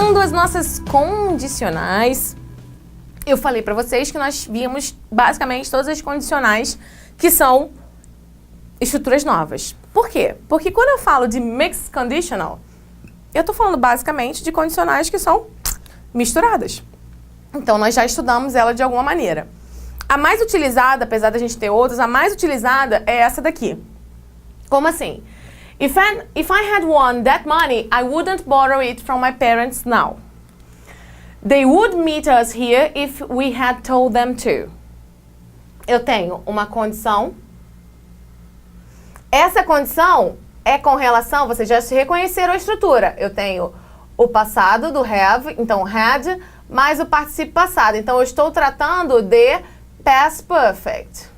Continuando as nossas condicionais, eu falei para vocês que nós vimos basicamente todas as condicionais que são estruturas novas. Por quê? Porque quando eu falo de mixed conditional, eu estou falando basicamente de condicionais que são misturadas. Então, nós já estudamos ela de alguma maneira. A mais utilizada, apesar da gente ter outras, a mais utilizada é essa daqui. Como assim? If I had won that money, I wouldn't borrow it from my parents now. They would meet us here if we had told them to. Eu tenho uma condição. Essa condição é com relação, vocês já se reconheceram a estrutura. Eu tenho o passado do have, então had, mais o participo passado. Então, eu estou tratando de past perfect.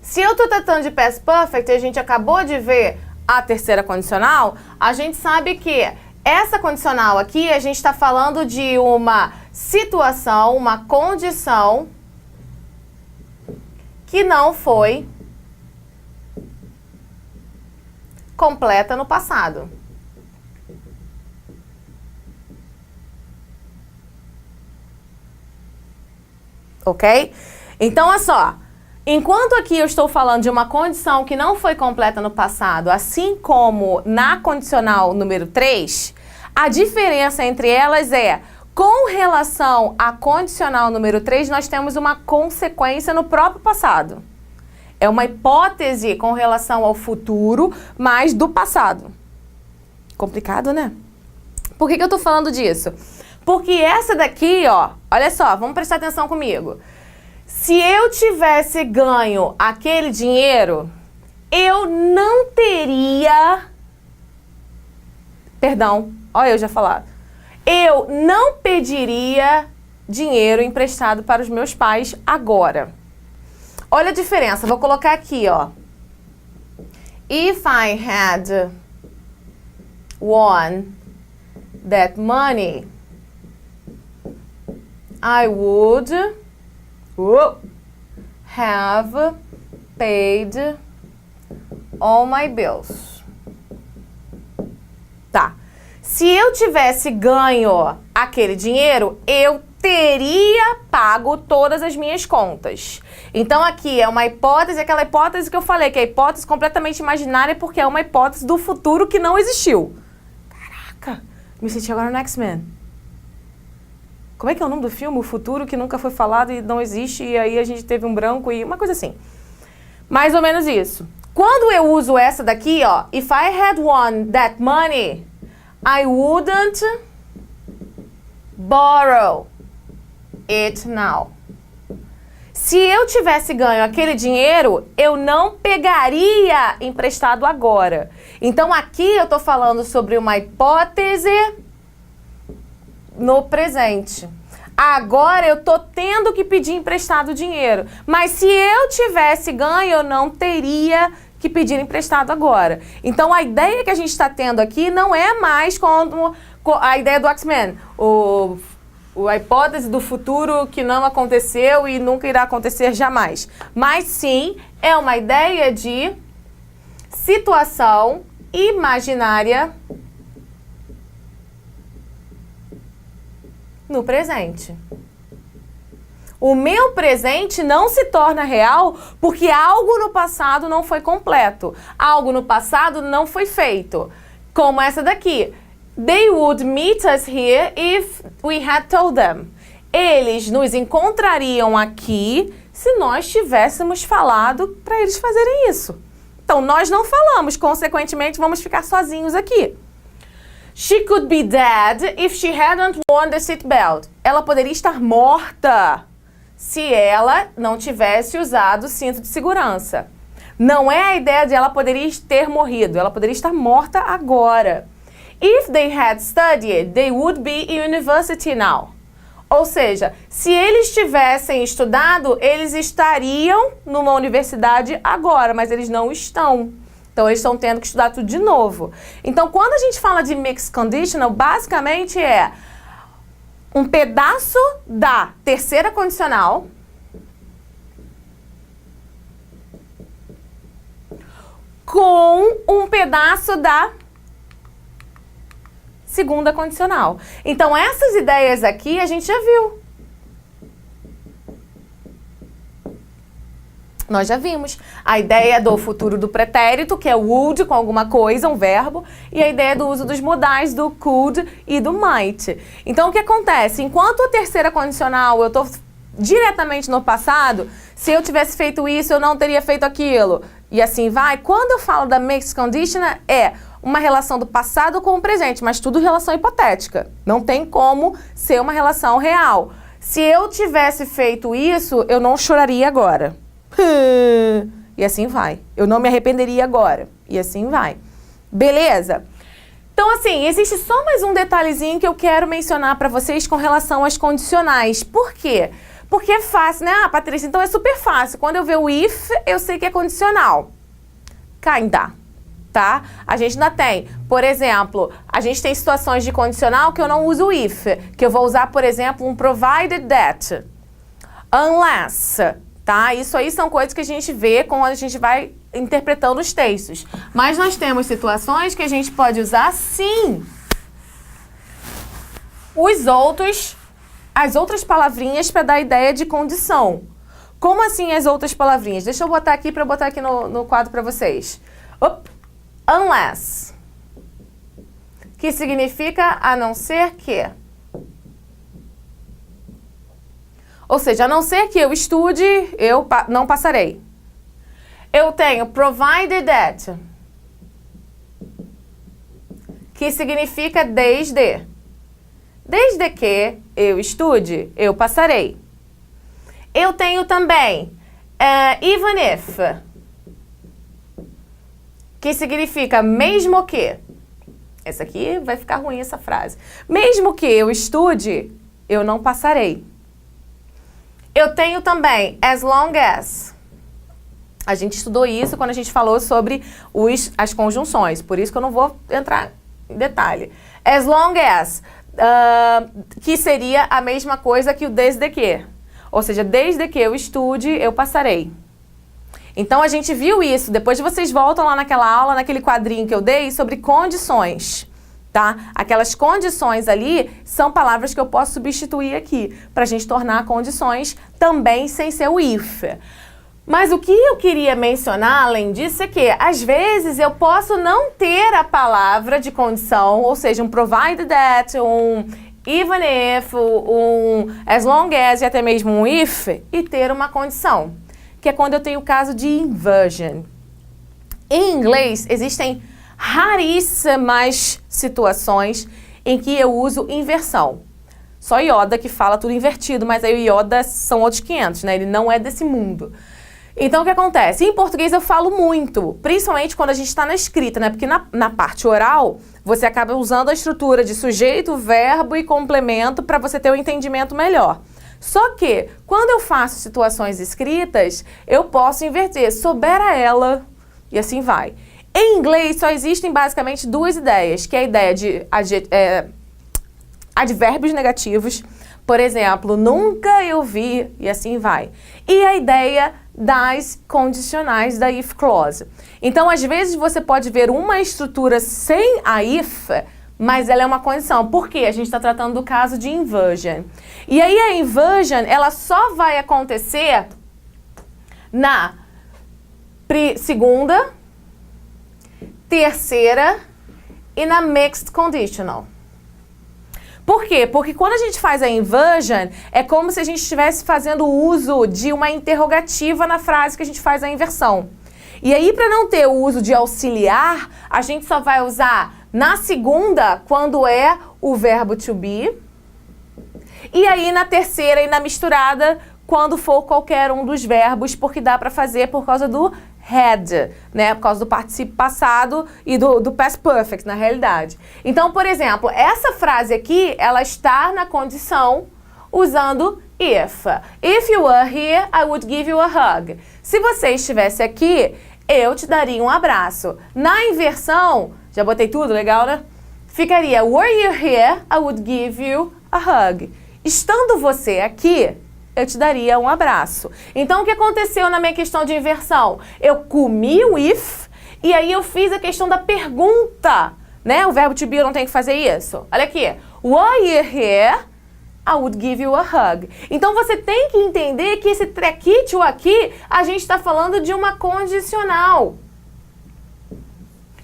Se eu estou tratando de past perfect e a gente acabou de ver a terceira condicional, a gente sabe que essa condicional aqui, a gente está falando de uma situação, uma condição que não foi completa no passado. Ok? Então, olha só. Enquanto aqui eu estou falando de uma condição que não foi completa no passado, assim como na condicional número 3, a diferença entre elas é, com relação à condicional número 3, nós temos uma consequência no próprio passado. É uma hipótese com relação ao futuro, mas do passado. Complicado, né? Por que eu estou falando disso? Porque essa daqui, ó, olha só, vamos prestar atenção comigo. Se eu tivesse ganho aquele dinheiro, eu não teria... Perdão, olha eu já falar. Eu não pediria dinheiro emprestado para os meus pais agora. Olha a diferença, vou colocar aqui, ó. If I had won that money, I would have paid all my bills. Tá. Se eu tivesse ganho aquele dinheiro, eu teria pago todas as minhas contas. Então, aqui é uma hipótese, aquela hipótese que eu falei, que é a hipótese completamente imaginária, porque é uma hipótese do futuro que não existiu. Caraca, me senti agora no X-Men. Como é que é o nome do filme? O futuro que nunca foi falado e não existe, e aí a gente teve um branco e uma coisa assim. Mais ou menos isso. Quando eu uso essa daqui, ó, if I had won that money, I wouldn't borrow it now. Se eu tivesse ganho aquele dinheiro, eu não pegaria emprestado agora. Então, aqui eu tô falando sobre uma hipótese no presente. Agora eu tô tendo que pedir emprestado dinheiro. Mas se eu tivesse ganho, eu não teria que pedir emprestado agora. Então, a ideia que a gente está tendo aqui não é mais como a ideia do X-Men. A hipótese do futuro que não aconteceu e nunca irá acontecer jamais. Mas sim, é uma ideia de situação imaginária no presente. O meu presente não se torna real porque algo no passado não foi completo. Algo no passado não foi feito. Como essa daqui. They would meet us here if we had told them. Eles nos encontrariam aqui se nós tivéssemos falado para eles fazerem isso. Então, nós não falamos, consequentemente, vamos ficar sozinhos aqui. She could be dead if she hadn't worn the seatbelt. Ela poderia estar morta se ela não tivesse usado o cinto de segurança. Não é a ideia de ela poderia ter morrido, ela poderia estar morta agora. If they had studied, they would be in university now. Ou seja, se eles tivessem estudado, eles estariam numa universidade agora, mas eles não estão. Então, eles estão tendo que estudar tudo de novo. Então, quando a gente fala de mixed conditional, basicamente é um pedaço da terceira condicional com um pedaço da segunda condicional. Então, essas ideias aqui a gente já viu. Nós já vimos a ideia do futuro do pretérito, que é would com alguma coisa, um verbo, e a ideia do uso dos modais do could e do might. Então, o que acontece? Enquanto a terceira condicional eu estou diretamente no passado, se eu tivesse feito isso, eu não teria feito aquilo. E assim vai. Quando eu falo da mixed conditional, é uma relação do passado com o presente, mas tudo relação hipotética. Não tem como ser uma relação real. Se eu tivesse feito isso, eu não choraria agora. E assim vai. Eu não me arrependeria agora. E assim vai. Beleza? Então, assim, existe só mais um detalhezinho que eu quero mencionar para vocês com relação às condicionais. Por quê? Porque é fácil, né? Ah, Patrícia, então é super fácil. Quando eu ver o if, eu sei que é condicional. Kinda. Tá? A gente ainda tem, por exemplo, a gente tem situações de condicional que eu não uso o if. Que eu vou usar, por exemplo, um provided that. Unless. Tá? Isso aí são coisas que a gente vê quando a gente vai interpretando os textos. Mas nós temos situações que a gente pode usar, sim, as outras palavrinhas para dar a ideia de condição. Como assim as outras palavrinhas? Deixa eu botar aqui para botar aqui no quadro para vocês. Unless. Que significa a não ser que. Ou seja, a não ser que eu estude, eu não passarei. Eu tenho provided that, que significa desde. Desde que eu estude, eu passarei. Eu tenho também even if, que significa mesmo que. Essa aqui vai ficar ruim essa frase. Mesmo que eu estude, eu não passarei. Eu tenho também as long as. A gente estudou isso quando a gente falou sobre as conjunções, por isso que eu não vou entrar em detalhe. As long as, que seria a mesma coisa que o desde que. Ou seja, desde que eu estude, eu passarei. Então, a gente viu isso. Depois vocês voltam lá naquela aula, naquele quadrinho que eu dei, sobre condições. Tá? Aquelas condições ali são palavras que eu posso substituir aqui, para a gente tornar condições também sem ser o if. Mas o que eu queria mencionar, além disso, é que, às vezes, eu posso não ter a palavra de condição, ou seja, um provided that, um even if, um as long as e até mesmo um if, e ter uma condição, que é quando eu tenho o caso de inversion. Em inglês, existem raríssimas situações em que eu uso inversão. Só Yoda que fala tudo invertido, mas aí o Yoda são outros 500, né? Ele não é desse mundo. Então, o que acontece? Em português eu falo muito, principalmente quando a gente está na escrita, né? Porque na parte oral, você acaba usando a estrutura de sujeito, verbo e complemento para você ter um entendimento melhor. Só que, quando eu faço situações escritas, eu posso inverter, soubera ela, e assim vai. Em inglês, só existem basicamente duas ideias, que é a ideia de advérbios negativos, por exemplo, nunca eu vi, e assim vai. E a ideia das condicionais da if clause. Então, às vezes, você pode ver uma estrutura sem a if, mas ela é uma condição. Por quê? A gente está tratando do caso de inversion. E aí, a inversion, ela só vai acontecer na segunda, terceira e na mixed conditional. Por quê? Porque quando a gente faz a inversion, é como se a gente estivesse fazendo uso de uma interrogativa na frase que a gente faz a inversão. E aí, para não ter o uso de auxiliar, a gente só vai usar na segunda, quando é o verbo to be, e aí na terceira e na misturada, quando for qualquer um dos verbos, porque dá para fazer por causa do had, né? Por causa do particípio passado e do past perfect, na realidade. Então, por exemplo, essa frase aqui, ela está na condição usando if. If you were here, I would give you a hug. Se você estivesse aqui, eu te daria um abraço. Na inversão, já botei tudo, legal, né? Ficaria, were you here, I would give you a hug. Estando você aqui, eu te daria um abraço. Então, o que aconteceu na minha questão de inversão? Eu comi o if e aí eu fiz a questão da pergunta né? O verbo to be eu não tenho que fazer isso. Olha aqui. Were you here? I would give you a hug. Então você tem que entender que esse trequito aqui, a gente está falando de uma condicional.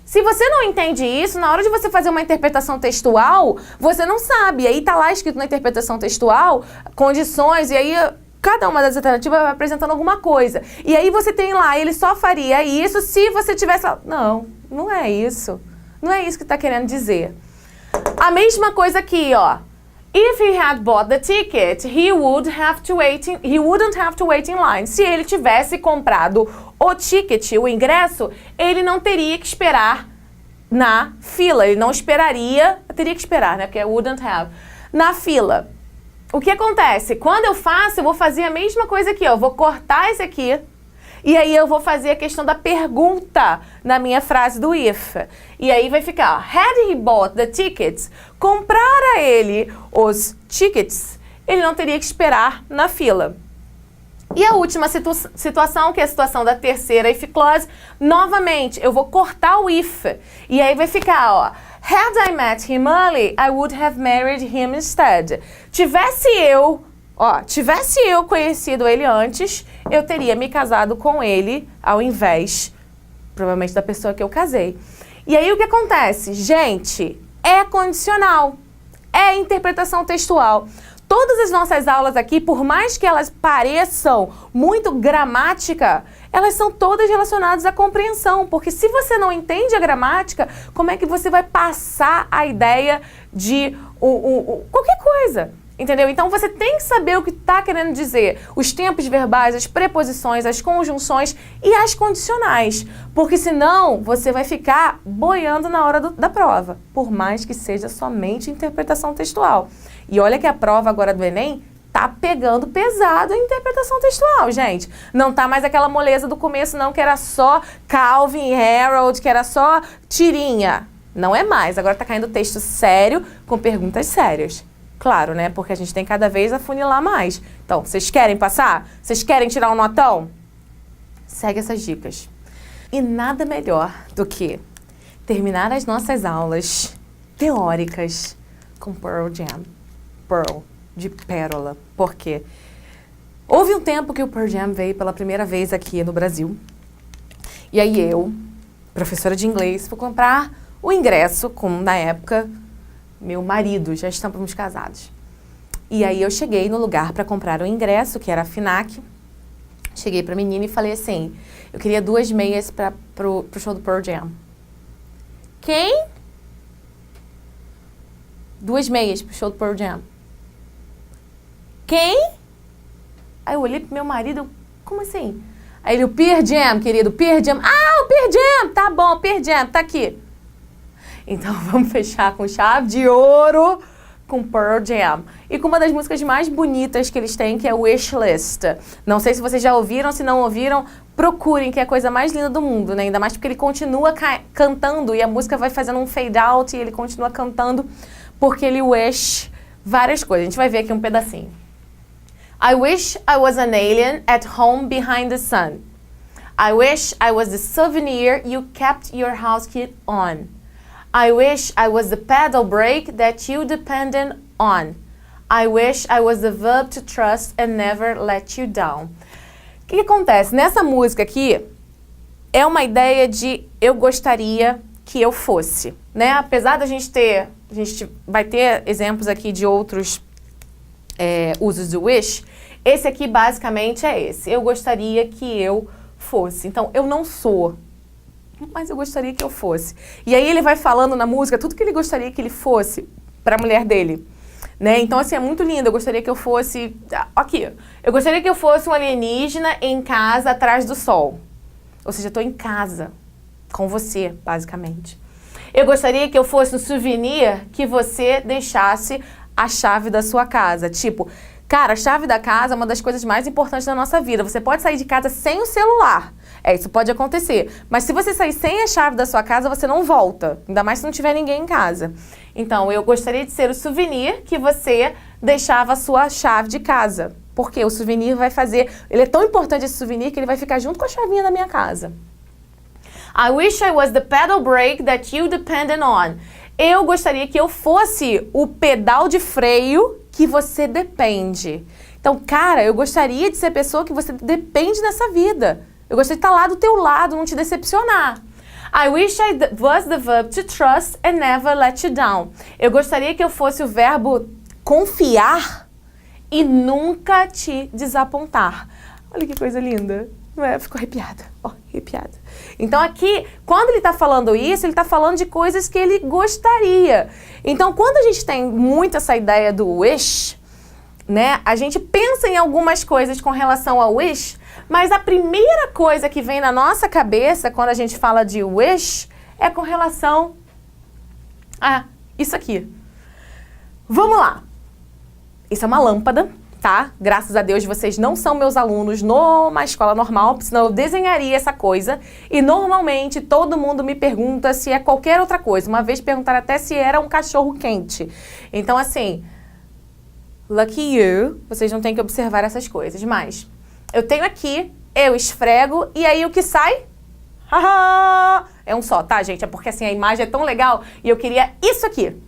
Se você não entende isso, na hora de você fazer uma interpretação textual, você não sabe. Aí tá lá escrito na interpretação textual, condições, e aí cada uma das alternativas vai apresentando alguma coisa. E aí você tem lá, ele só faria isso se você tivesse... Não, não é isso. Não é isso que tá querendo dizer. A mesma coisa aqui, ó. If he had bought the ticket, he wouldn't have to wait in line. Se ele tivesse comprado o ticket, o ingresso, ele não teria que esperar na fila. Ele não esperaria, teria que esperar, né? Porque é wouldn't have. Na fila. O que acontece? Quando eu faço, eu vou fazer a mesma coisa aqui, ó. Eu vou cortar esse aqui. E aí eu vou fazer a questão da pergunta na minha frase do if. E aí vai ficar, had he bought the tickets, comprara ele os tickets, ele não teria que esperar na fila. E a última situação, que é a situação da terceira if clause, novamente, eu vou cortar o if. E aí vai ficar, ó, had I met him early, I would have married him instead. Tivesse eu conhecido ele antes, eu teria me casado com ele ao invés, provavelmente, da pessoa que eu casei. E aí o que acontece? Gente, é condicional, é interpretação textual. Todas as nossas aulas aqui, por mais que elas pareçam muito gramática, elas são todas relacionadas à compreensão, porque se você não entende a gramática, como é que você vai passar a ideia de qualquer coisa? Entendeu? Então você tem que saber o que está querendo dizer, os tempos verbais, as preposições, as conjunções e as condicionais, porque senão você vai ficar boiando na hora da prova, por mais que seja somente interpretação textual. E olha que a prova agora do Enem tá pegando pesado em interpretação textual, gente. Não tá mais aquela moleza do começo não, que era só Calvin, Harold, que era só tirinha. Não é mais, agora tá caindo texto sério com perguntas sérias. Claro, né? Porque a gente tem cada vez afunilar mais. Então, vocês querem passar? Vocês querem tirar um notão? Segue essas dicas. E nada melhor do que terminar as nossas aulas teóricas com Pearl Jam. Pearl, de pérola. Por quê? Houve um tempo que o Pearl Jam veio pela primeira vez aqui no Brasil. E aí eu, professora de inglês, fui comprar o ingresso com, na época, meu marido, já estamos casados. E aí eu cheguei no lugar para comprar o ingresso, que era a FINAC. Cheguei para a menina e falei assim, eu queria 2 meias pro show do Pearl Jam. Quem? 2 meias pro show do Pearl Jam. Quem? Aí eu olhei pro meu marido, como assim? Aí ele, o Pearl Jam, querido, Pearl Jam. Ah, o Pearl Jam, tá bom, Pearl Jam, tá aqui. Então vamos fechar com chave de ouro com Pearl Jam. E com uma das músicas mais bonitas que eles têm, que é Wish List. Não sei se vocês já ouviram, se não ouviram, procurem, que é a coisa mais linda do mundo, né? Ainda mais porque ele continua cantando e a música vai fazendo um fade out e ele continua cantando porque ele wish várias coisas. A gente vai ver aqui um pedacinho. I wish I was an alien at home behind the sun. I wish I was the souvenir you kept your house key on. I wish I was the pedal brake that you depended on. I wish I was the verb to trust and never let you down. O que acontece? Nessa música aqui, é uma ideia de eu gostaria que eu fosse, né? Apesar da gente vai ter exemplos aqui de outros usos do wish, esse aqui basicamente é esse. Eu gostaria que eu fosse. Então, eu não sou, mas eu gostaria que eu fosse. E aí ele vai falando na música tudo que ele gostaria que ele fosse para a mulher dele, né? Então, assim, é muito lindo. Eu gostaria que eu fosse... Aqui. Eu gostaria que eu fosse um alienígena em casa atrás do sol. Ou seja, eu estou em casa com você, basicamente. Eu gostaria que eu fosse um souvenir que você deixasse a chave da sua casa. Tipo, cara, a chave da casa é uma das coisas mais importantes da nossa vida. Você pode sair de casa sem o celular. Isso pode acontecer. Mas se você sair sem a chave da sua casa, você não volta. Ainda mais se não tiver ninguém em casa. Então, eu gostaria de ser o souvenir que você deixava a sua chave de casa. Porque o souvenir vai fazer... Ele é tão importante esse souvenir que ele vai ficar junto com a chavinha da minha casa. I wish I was the pedal brake that you depended on. Eu gostaria que eu fosse o pedal de freio que você depende. Então, cara, eu gostaria de ser a pessoa que você depende nessa vida. Eu gostaria de estar lá do teu lado, não te decepcionar. I wish I was the verb to trust and never let you down. Eu gostaria que eu fosse o verbo confiar e nunca te desapontar. Olha que coisa linda. Não é? Ficou arrepiada. Ó, arrepiada. Então aqui, quando ele está falando isso, ele está falando de coisas que ele gostaria. Então, quando a gente tem muito essa ideia do wish, né, a gente pensa em algumas coisas com relação ao wish, mas a primeira coisa que vem na nossa cabeça quando a gente fala de wish é com relação a isso aqui. Vamos lá. Isso é uma lâmpada, tá? Graças a Deus vocês não são meus alunos numa escola normal, senão eu desenharia essa coisa. E normalmente todo mundo me pergunta se é qualquer outra coisa. Uma vez perguntaram até se era um cachorro quente. Então assim, lucky you, vocês não têm que observar essas coisas. Mas eu tenho aqui, eu esfrego e aí o que sai? É um só, tá, gente? É porque assim a imagem é tão legal e eu queria isso aqui.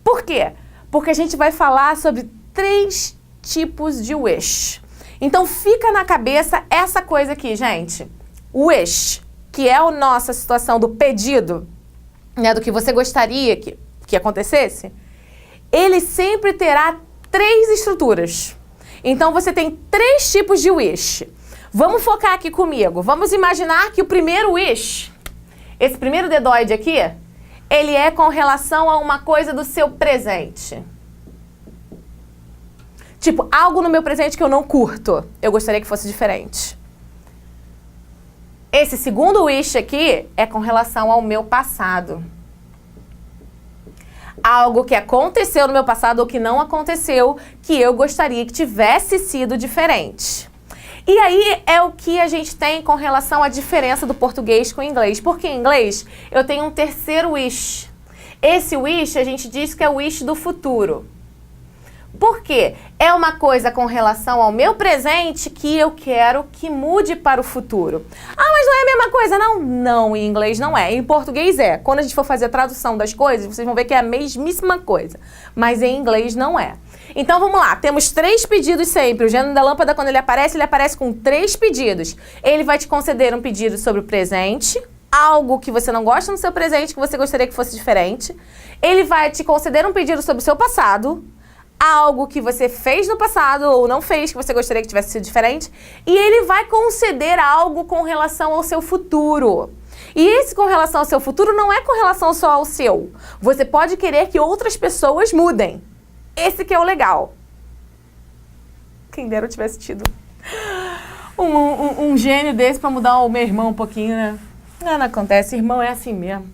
Por quê? Porque a gente vai falar sobre 3 tipos de wish. Então fica na cabeça essa coisa aqui, gente. Wish, que é a nossa situação do pedido, né, do que você gostaria que acontecesse, ele sempre terá 3 estruturas. Então você tem 3 tipos de wish. Vamos focar aqui comigo. Vamos imaginar que o primeiro wish, esse primeiro dedóide aqui, ele é com relação a uma coisa do seu presente. Tipo, algo no meu presente que eu não curto. Eu gostaria que fosse diferente. Esse segundo wish aqui é com relação ao meu passado. Algo que aconteceu no meu passado ou que não aconteceu, que eu gostaria que tivesse sido diferente. E aí é o que a gente tem com relação à diferença do português com o inglês. Porque em inglês eu tenho um terceiro wish. Esse wish a gente diz que é o wish do futuro. Por quê? É uma coisa com relação ao meu presente que eu quero que mude para o futuro. Ah, mas não é a mesma coisa, não? Não, em inglês não é. Em português é. Quando a gente for fazer a tradução das coisas, vocês vão ver que é a mesmíssima coisa. Mas em inglês não é. Então vamos lá, temos 3 pedidos sempre. O gênio da lâmpada, quando ele aparece com 3 pedidos. Ele vai te conceder um pedido sobre o presente, algo que você não gosta no seu presente, que você gostaria que fosse diferente. Ele vai te conceder um pedido sobre o seu passado, algo que você fez no passado ou não fez, que você gostaria que tivesse sido diferente. E ele vai conceder algo com relação ao seu futuro. E esse com relação ao seu futuro não é com relação só ao seu. Você pode querer que outras pessoas mudem. Esse que é o legal. Quem dera eu tivesse tido um gênio desse pra mudar o meu irmão um pouquinho, né? Não acontece, irmão é assim mesmo.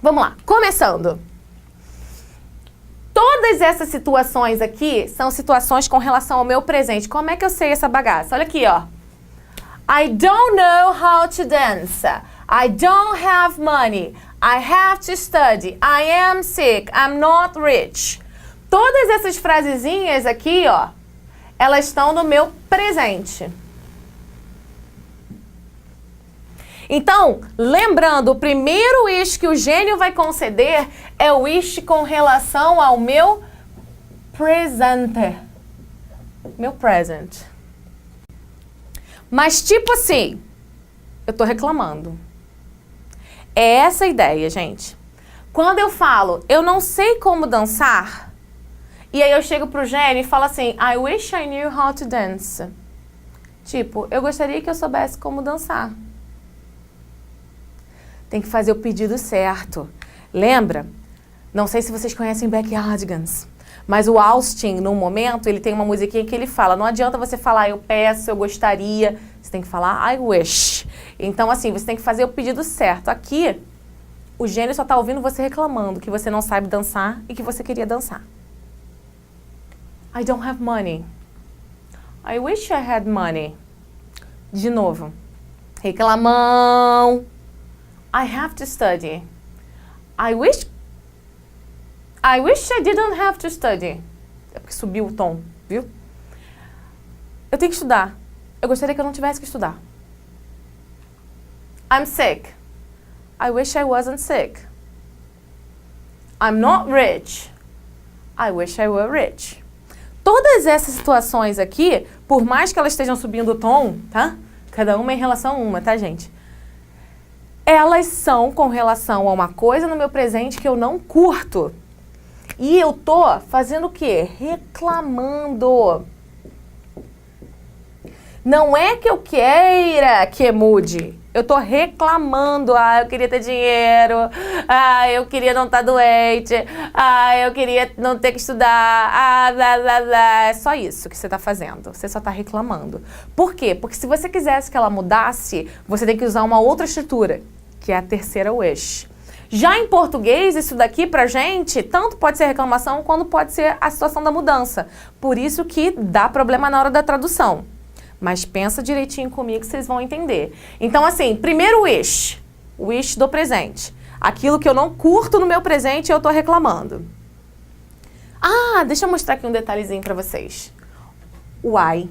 Vamos lá, começando. Todas essas situações aqui são situações com relação ao meu presente. Como é que eu sei essa bagaça? Olha aqui, ó. I don't know how to dance. I don't have money. I have to study. I am sick. I'm not rich. Todas essas frasezinhas aqui, ó, elas estão no meu presente. Então, lembrando, o primeiro wish que o gênio vai conceder é o wish com relação ao meu presente. Meu present. Mas tipo assim, eu tô reclamando. É essa a ideia, gente. Quando eu falo, eu não sei como dançar, e aí eu chego pro gênio e falo assim, I wish I knew how to dance. Tipo, eu gostaria que eu soubesse como dançar. Tem que fazer o pedido certo. Lembra? Não sei se vocês conhecem Backyardigans, mas o Austin, num momento, ele tem uma musiquinha que ele fala, não adianta você falar eu peço, eu gostaria, você tem que falar I wish. Então, assim, você tem que fazer o pedido certo. Aqui, o gênio só tá ouvindo você reclamando que você não sabe dançar e que você queria dançar. I don't have money. I wish I had money. De novo. Reclamão. I have to study. I wish I didn't have to study. É porque subiu o tom, viu? Eu tenho que estudar. Eu gostaria que eu não tivesse que estudar. I'm sick. I wish I wasn't sick. I'm not rich. I wish I were rich. Todas essas situações aqui, por mais que elas estejam subindo o tom, tá? Cada uma em relação a uma, tá, gente? Elas são com relação a uma coisa no meu presente que eu não curto. E eu tô fazendo o quê? Reclamando. Não é que eu queira que mude. Eu tô reclamando. Ah, eu queria ter dinheiro. Ah, eu queria não estar doente. Ah, eu queria não ter que estudar. Ah, blá, blá, blá. É só isso que você tá fazendo. Você só tá reclamando. Por quê? Porque se você quisesse que ela mudasse, você tem que usar uma outra estrutura, que é a terceira wish. Já em português, isso daqui pra gente, tanto pode ser reclamação, quanto pode ser a situação da mudança. Por isso que dá problema na hora da tradução. Mas pensa direitinho comigo que vocês vão entender. Então, assim, primeiro wish. Wish do presente. Aquilo que eu não curto no meu presente, eu tô reclamando. Ah, deixa eu mostrar aqui um detalhezinho pra vocês. Why?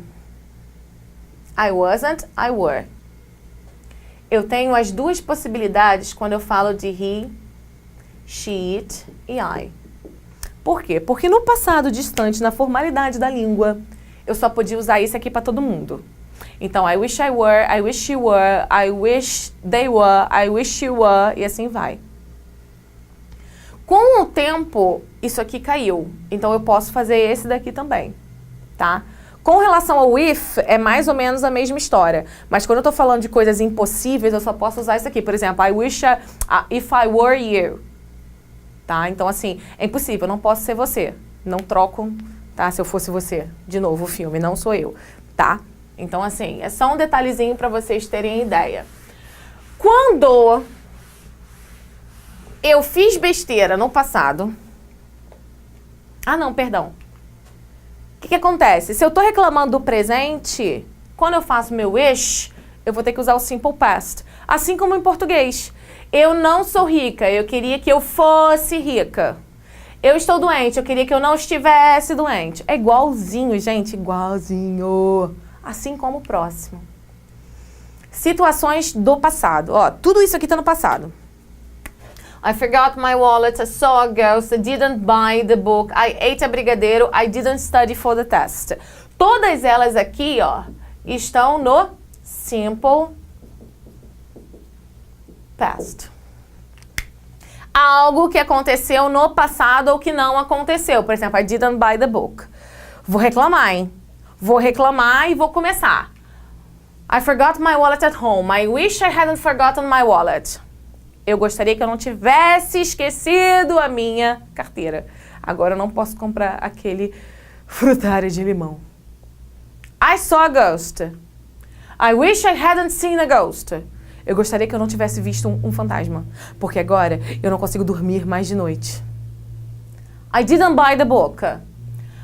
I wasn't, I were. Eu tenho as duas possibilidades quando eu falo de he, she, it e I. Por quê? Porque no passado distante, na formalidade da língua, eu só podia usar isso aqui para todo mundo. Então, I wish I were, I wish you were, I wish they were, I wish you were, e assim vai. Com o tempo, isso aqui caiu. Então, eu posso fazer esse daqui também, tá? Com relação ao if, é mais ou menos a mesma história. Mas quando eu tô falando de coisas impossíveis, eu só posso usar isso aqui. Por exemplo, I wish if I were you. Tá? Então, assim, é impossível, eu não posso ser você. Não troco, tá? Se eu fosse você. De novo, o filme, não sou eu, tá? Então, assim, é só um detalhezinho para vocês terem ideia. Quando eu fiz besteira no passado... Ah, não, perdão. O que acontece? Se eu tô reclamando do presente, quando eu faço meu wish, eu vou ter que usar o simple past. Assim como em português. Eu não sou rica, eu queria que eu fosse rica. Eu estou doente, eu queria que eu não estivesse doente. É igualzinho, gente, igualzinho. Assim como o próximo. Situações do passado. Ó, tudo isso aqui tá no passado. I forgot my wallet, I saw a ghost, I didn't buy the book, I ate a brigadeiro, I didn't study for the test. Todas elas aqui, ó, estão no simple past. Algo que aconteceu no passado ou que não aconteceu. Por exemplo, I didn't buy the book. Vou reclamar, hein? Vou reclamar e vou começar. I forgot my wallet at home. I wish I hadn't forgotten my wallet. Eu gostaria que eu não tivesse esquecido a minha carteira. Agora eu não posso comprar aquele frutário de limão. I saw a ghost. I wish I hadn't seen a ghost. Eu gostaria que eu não tivesse visto um fantasma. Porque agora eu não consigo dormir mais de noite. I didn't buy the book.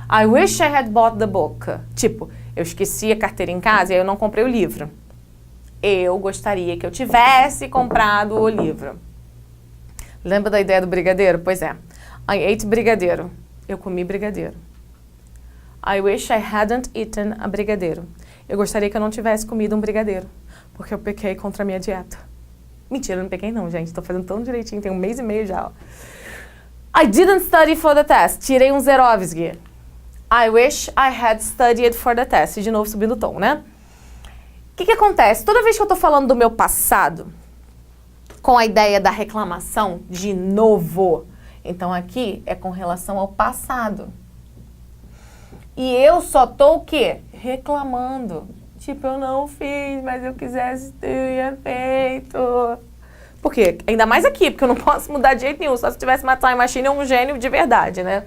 I wish I had bought the book. Tipo, eu esqueci a carteira em casa e aí eu não comprei o livro. Eu gostaria que eu tivesse comprado o livro. Lembra da ideia do brigadeiro? Pois é. I ate brigadeiro. Eu comi brigadeiro. I wish I hadn't eaten a brigadeiro. Eu gostaria que eu não tivesse comido um brigadeiro. Porque eu pequei contra a minha dieta. Mentira, eu não pequei não, gente. Tô fazendo tão direitinho. Tem 1 mês e meio já, ó. I didn't study for the test. Tirei um zerovski. I wish I had studied for the test. De novo subindo o tom, né? O que acontece? Toda vez que eu tô falando do meu passado, com a ideia da reclamação, de novo, então aqui é com relação ao passado. E eu só tô o quê? Reclamando. Tipo, eu não fiz, mas eu quisesse ter feito. Por quê? Ainda mais aqui, porque eu não posso mudar de jeito nenhum. Só se tivesse uma time machine, é um gênio de verdade, né?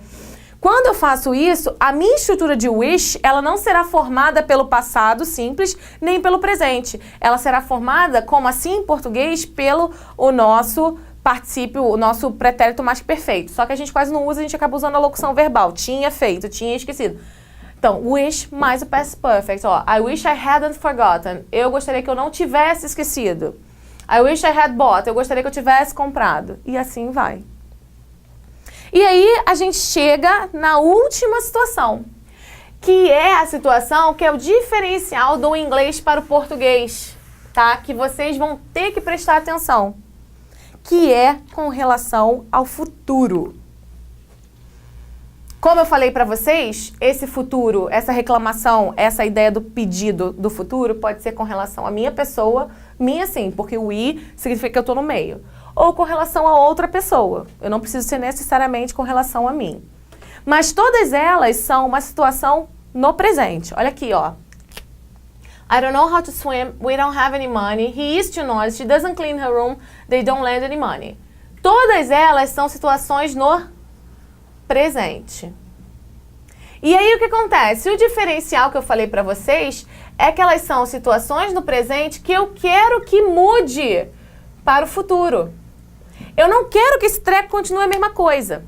Quando eu faço isso, a minha estrutura de wish, ela não será formada pelo passado simples, nem pelo presente. Ela será formada, como assim em português, pelo o nosso particípio, o nosso pretérito mais que perfeito. Só que a gente quase não usa, a gente acaba usando a locução verbal. Tinha feito, tinha esquecido. Então, wish mais o past perfect. Ó, I wish I hadn't forgotten. Eu gostaria que eu não tivesse esquecido. I wish I had bought. Eu gostaria que eu tivesse comprado. E assim vai. E aí, a gente chega na última situação, que é a situação que é o diferencial do inglês para o português. tá? Que vocês vão ter que prestar atenção, que é com relação ao futuro. Como eu falei para vocês, esse futuro, essa reclamação, essa ideia do pedido do futuro pode ser com relação à minha pessoa, minha sim, porque o I significa que eu tô no meio. Ou com relação a outra pessoa. Eu não preciso ser necessariamente com relação a mim. Mas todas elas são uma situação no presente. Olha aqui, ó. I don't know how to swim, we don't have any money, he is too noisy, she doesn't clean her room, they don't lend any money. Todas elas são situações no presente. E aí o que acontece? O diferencial que eu falei pra vocês é que elas são situações no presente que eu quero que mude para o futuro. Eu não quero que esse treco continue a mesma coisa.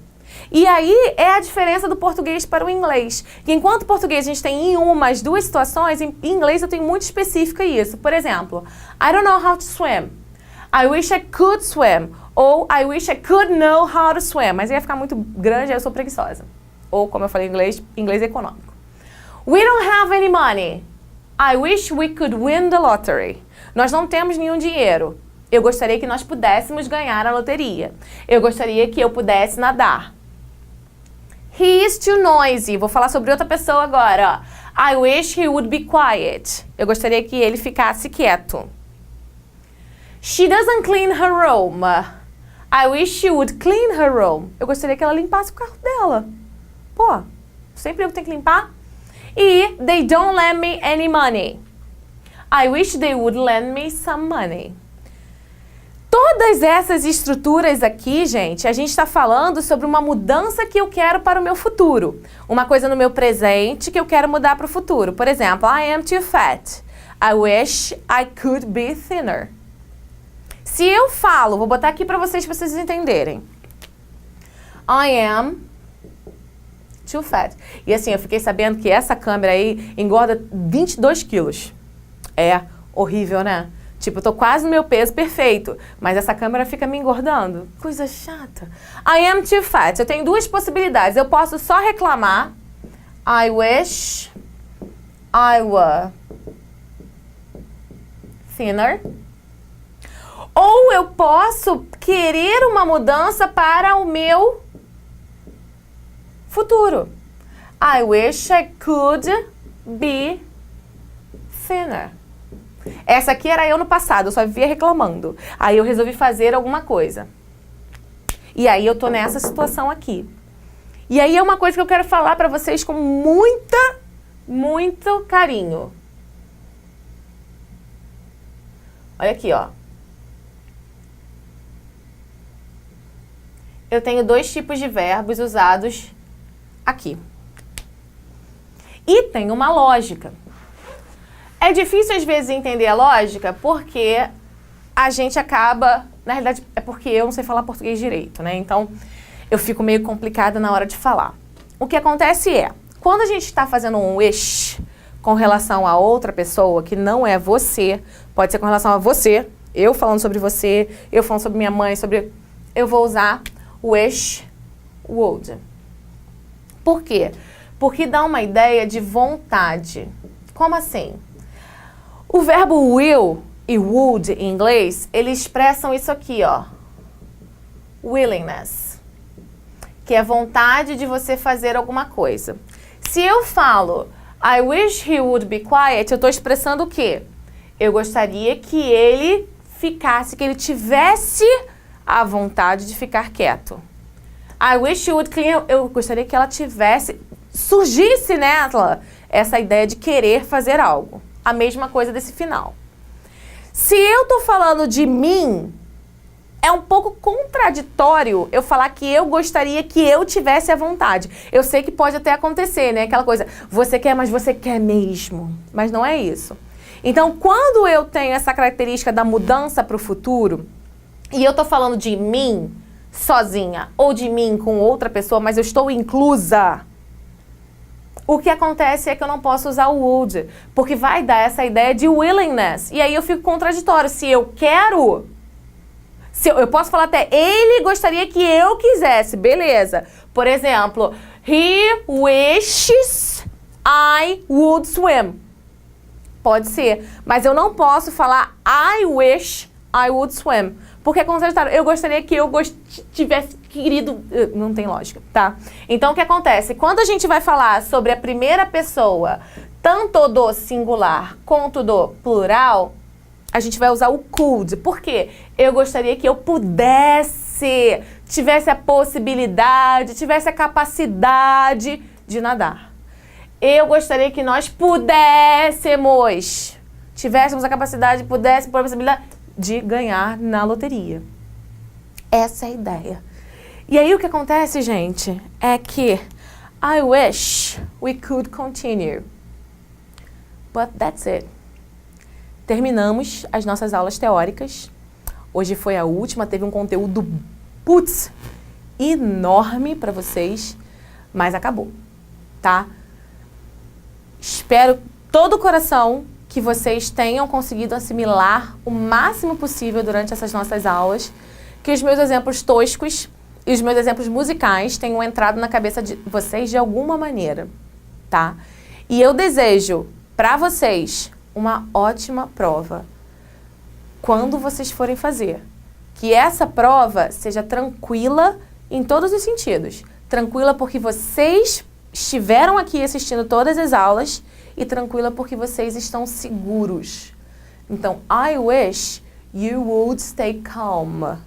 E aí é a diferença do português para o inglês. Que enquanto português a gente tem em umas, duas situações, em inglês eu tenho muito específica isso. Por exemplo, I don't know how to swim. I wish I could swim. Ou I wish I could know how to swim. Mas ia ficar muito grande, aí eu sou preguiçosa. Ou, como eu falei em inglês econômico. We don't have any money. I wish we could win the lottery. Nós não temos nenhum dinheiro. Eu gostaria que nós pudéssemos ganhar a loteria. Eu gostaria que eu pudesse nadar. He is too noisy. Vou falar sobre outra pessoa agora. Ó. I wish he would be quiet. Eu gostaria que ele ficasse quieto. She doesn't clean her room. I wish she would clean her room. Eu gostaria que ela limpasse o carro dela. Pô, sempre eu tenho que limpar. E they don't lend me any money. I wish they would lend me some money. Todas essas estruturas aqui, gente, a gente está falando sobre uma mudança que eu quero para o meu futuro. Uma coisa no meu presente que eu quero mudar para o futuro. Por exemplo, I am too fat. I wish I could be thinner. Se eu falo, vou botar aqui para vocês entenderem. I am too fat. E assim, eu fiquei sabendo que essa câmera aí engorda 22 quilos. É horrível, né? Tipo, eu tô quase no meu peso perfeito, mas essa câmera fica me engordando. Coisa chata. I am too fat. Eu tenho duas possibilidades. Eu posso só reclamar. I wish I were thinner. Ou eu posso querer uma mudança para o meu futuro. I wish I could be thinner. Essa aqui era eu no passado, eu só vivia reclamando. Aí eu resolvi fazer alguma coisa. E aí eu tô nessa situação aqui. E aí é uma coisa que eu quero falar pra vocês com muito carinho. Olha aqui, ó. Eu tenho dois tipos de verbos usados aqui. E tem uma lógica. É difícil às vezes entender a lógica porque a gente acaba... Na realidade é porque eu não sei falar português direito, né? Então eu fico meio complicada na hora de falar. O que acontece é, quando a gente está fazendo um wish com relação a outra pessoa que não é você, pode ser com relação a você, eu falando sobre você, eu falando sobre minha mãe, eu vou usar wish would. Por quê? Porque dá uma ideia de vontade. Como assim? O verbo will e would em inglês, eles expressam isso aqui, ó. Willingness. Que é vontade de você fazer alguma coisa. Se eu falo I wish he would be quiet, eu estou expressando o quê? Eu gostaria que ele ficasse, que ele tivesse a vontade de ficar quieto. I wish you would clean. Eu gostaria que ela tivesse, surgisse nela essa ideia de querer fazer algo. A mesma coisa desse final. Se eu tô falando de mim, é um pouco contraditório eu falar que eu gostaria que eu tivesse a vontade. Eu sei que pode até acontecer, né? Aquela coisa, você quer, mas você quer mesmo. Mas não é isso. Então, quando eu tenho essa característica da mudança para o futuro, e eu tô falando de mim sozinha, ou de mim com outra pessoa, mas eu estou inclusa, o que acontece é que eu não posso usar o would, porque vai dar essa ideia de willingness. E aí eu fico contraditório. Se eu quero, eu posso falar até, ele gostaria que eu quisesse, beleza. Por exemplo, he wishes I would swim. Pode ser. Mas eu não posso falar I wish I would swim. Porque com Sagitário, eu gostaria que eu tivesse querido... Não tem lógica, tá? Então, o que acontece? Quando a gente vai falar sobre a primeira pessoa, tanto do singular quanto do plural, a gente vai usar o could. Por quê? Eu gostaria que eu pudesse, tivesse a possibilidade, tivesse a capacidade de nadar. Eu gostaria que nós pudéssemos, tivéssemos a capacidade, pudéssemos, a possibilidade de ganhar na loteria. Essa é a ideia. E aí o que acontece, gente, é que I wish we could continue. But that's it. Terminamos as nossas aulas teóricas. Hoje foi a última, teve um conteúdo, putz, enorme para vocês, mas acabou, tá? Espero todo o coração que vocês tenham conseguido assimilar o máximo possível durante essas nossas aulas, que os meus exemplos toscos e os meus exemplos musicais tenham entrado na cabeça de vocês de alguma maneira, tá? E eu desejo para vocês uma ótima prova quando vocês forem fazer. Que essa prova seja tranquila em todos os sentidos. Tranquila porque vocês estiveram aqui assistindo todas as aulas e tranquila porque vocês estão seguros. Então, I wish you would stay calm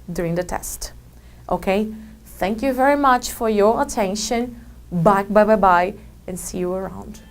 during the test. Okay? Thank you very much for your attention. Bye, bye, bye, bye, and see you around.